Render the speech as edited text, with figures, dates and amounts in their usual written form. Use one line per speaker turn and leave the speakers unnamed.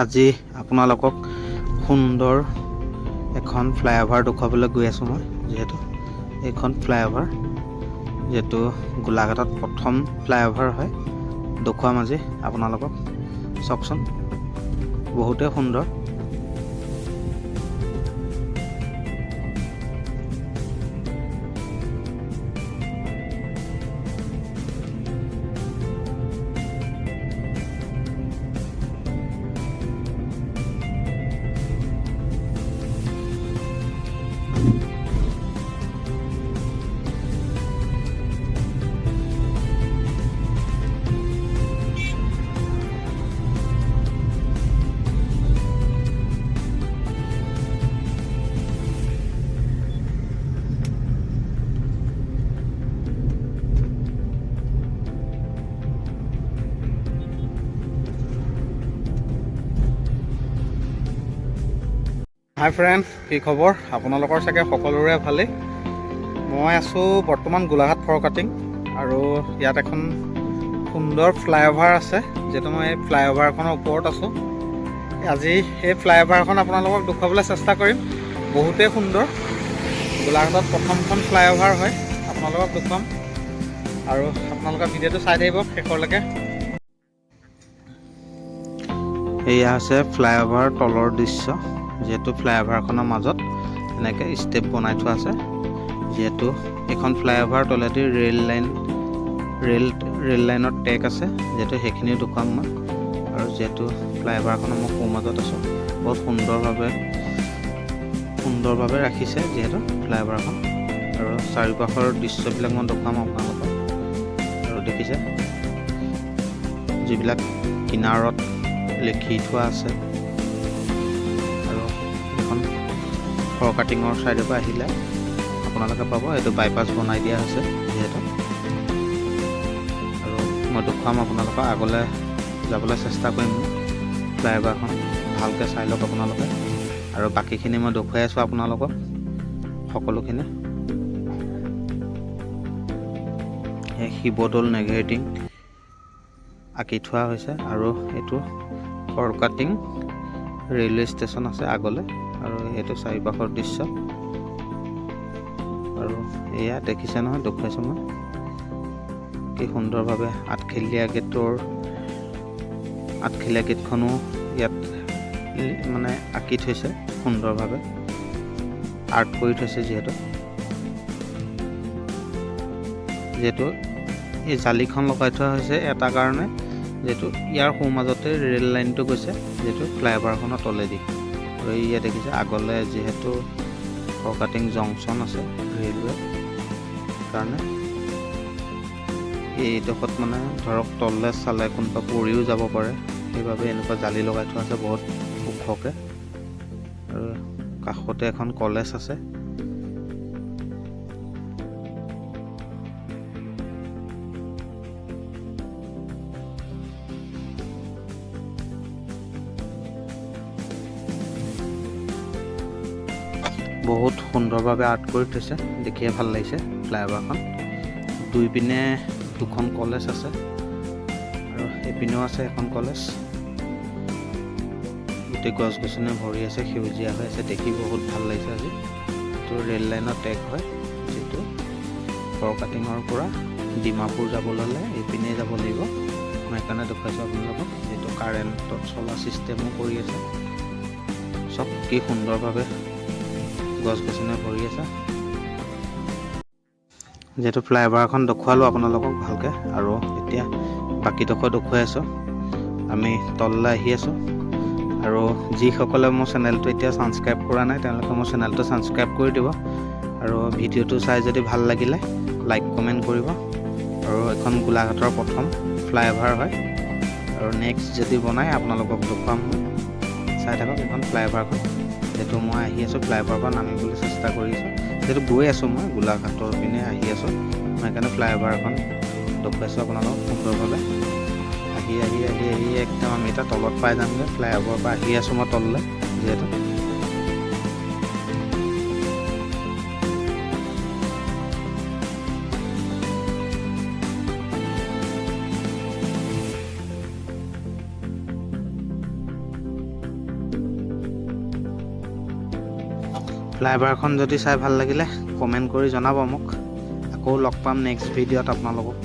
আজি আপোনালোকক সুন্দৰ এখন ফ্লাইঅভাৰ দেখুৱাবলৈ গৈ আছোঁ মই। যিহেতু এইখন ফ্লাইঅভাৰ যেটো গোলাঘাটত প্ৰথম ফ্লাইঅভাৰ হয়, দেখুৱাম আজি আপোনালোকক। চাওকচোন, বহুতেই সুন্দৰ। হাই ফ্ৰেণ্ড, কি খবৰ? আপোনালোকৰ চাগে সকলোৰে ভালেই। মই আছোঁ বৰ্তমান গোলাঘাট ফৰকাটিং, আৰু ইয়াত এখন সুন্দৰ ফ্লাইঅভাৰ আছে, যিহেতু মই এই ফ্লাইঅভাৰখনৰ ওপৰত আছোঁ। আজি এই ফ্লাইঅভাৰখন আপোনালোকক দেখুৱাবলৈ চেষ্টা কৰিম। বহুতেই সুন্দৰ, গোলাঘাটত প্ৰথমখন ফ্লাইঅভাৰ হয়, আপোনালোকক দেখুৱাম। আৰু আপোনালোকে ভিডিঅ'টো চাই থাকিব শেষলৈকে। এয়া হৈছে ফ্লাইঅভাৰ তলৰ দৃশ্য। যিহেতু ফ্লাইঅভাৰখনৰ মাজত এনেকৈ ষ্টেপ বনাই থোৱা আছে। যিহেতু এইখন ফ্লাইঅভাৰ তলেদি ৰেল লাইনৰ ট্ৰেক আছে, যিহেতু সেইখিনিও দেখুৱাম মই। আৰু যিহেতু ফ্লাইঅভাৰখনৰ মই সোঁ মাজত আছোঁ, বহুত সুন্দৰভাৱে ৰাখিছে যিহেতু ফ্লাইঅভাৰখন। আৰু চাৰিওপাশৰ দৃশ্যবিলাক মই দেখুৱাম আপোনালোকক। আৰু দেখিছে যিবিলাক কিনাৰত লিখি থোৱা আছে। ফৰকাটিঙৰ ছাইডৰ পৰা আহিলে আপোনালোকে পাব, এইটো বাইপাছ বনাই দিয়া হৈছে যিহেতু। আৰু মই দেখুৱাম আপোনালোকক, আগলৈ যাবলৈ চেষ্টা কৰিম। ফ্লাইঅভাৰখন ভালকৈ চাই লওক আপোনালোকে। আৰু বাকীখিনি মই দেখুৱাই আছোঁ আপোনালোকক সকলোখিনি। এই শিৱদৌল নেঘেৰিটিং আঁকি থোৱা হৈছে। আৰু এইটো ফৰকাটিং ৰেলৱে ষ্টেচন আছে আগলৈ। আৰু এইটো চাৰিওপাশৰ দৃশ্য। আৰু এয়া দেখিছে নহয়, দেখুৱাইছোঁ মই কি সুন্দৰভাৱে। আঠখেলীয়া গেটখনো ইয়াত মানে আঁকি থৈছে সুন্দৰভাৱে, আৰ্ট কৰি থৈছে। যিহেতু এই জালিখন লগাই থোৱা হৈছে এটা কাৰণে, যিহেতু ইয়াৰ সোঁ মাজতে ৰেল লাইনটো গৈছে, যিহেতু ফ্লাইঅভাৰখনৰ তলেদি। আৰু ইয়াত দেখিছে আগলৈ যিহেতু ফৰকাটিং জংচন আছে ৰেলৱে কাৰণে, এইডোখৰত মানে ধৰক তললৈ চালে কোনোবা পৰিও যাব পাৰে, সেইবাবে এনেকুৱা জালি লগাই থোৱা আছে বহুত ওখকৈ। আৰু কাষতে এখন কলেজ আছে। বহুত সুন্দৰভাৱে আৰ্ট কৰি থৈছে, দেখিয়ে ভাল লাগিছে ফ্লাইঅভাৰখন। দুই পিনে দুখন কলেজ আছে, আৰু এইপিনেও আছে এখন কলেজ। গোটেই গছ গছনি ভৰি আছে, সেউজীয়া হৈ আছে, দেখি বহুত ভাল লাগিছে আজি। এইটো ৰেল লাইনৰ ট্ৰেক হয়, যিটো ফৰকাটিঙৰ পৰা ডিমাপুৰ যাবলৈ হ'লে এইপিনে যাব লাগিব। মই সেইকাৰণে দেখুৱাইছোঁ আপোনালোকক। যিহেতু কাৰেণ্টত চলা ছিষ্টেমো কৰি আছে। চব কি সুন্দৰভাৱে গছ গছনি ভৰি আছে। যিহেতু ফ্লাইঅভাৰখন দেখুৱালোঁ আপোনালোকক ভালকৈ, আৰু এতিয়া বাকীডোখৰ দেখুৱাই আছোঁ। আমি তললৈ আহি আছোঁ। আৰু যিসকলে মোৰ চেনেলটো এতিয়া ছাবস্ক্ৰাইব কৰা নাই, তেওঁলোকে মোৰ চেনেলটো ছাবস্ক্ৰাইব কৰি দিব। আৰু ভিডিঅ'টো চাই যদি ভাল লাগিলে লাইক কমেণ্ট কৰিব। আৰু এখন গোলাঘাটৰ প্ৰথম ফ্লাইঅভাৰ হয়, আৰু নেক্সট যদি বনাই আপোনালোকক দেখুৱাম। চাই থাকক এখন ফ্লাইঅভাৰখন। যিহেতু মই আহি আছোঁ ফ্লাইঅভাৰৰ পৰা নামিবলৈ চেষ্টা কৰি আছোঁ। যিহেতু গৈ আছোঁ মই গোলাঘাটৰ পিনে আহি আছোঁ, মই সেইকাৰণে ফ্লাইঅভাৰখন দেখুৱাইছোঁ আপোনালোকক সুন্দৰভাৱে। আহি একদম আমি এতিয়া তলত পাই যামগৈ। ফ্লাইঅভাৰৰ পৰা আহি আছোঁ মই তললৈ। যিহেতু ফ্লাইঅভাৰখন যদি চাই ভাল লাগিলে কমেণ্ট কৰি জনাব মোক। আকৌ লগ পাম নেক্সট ভিডিঅ'ত আপোনালোকক।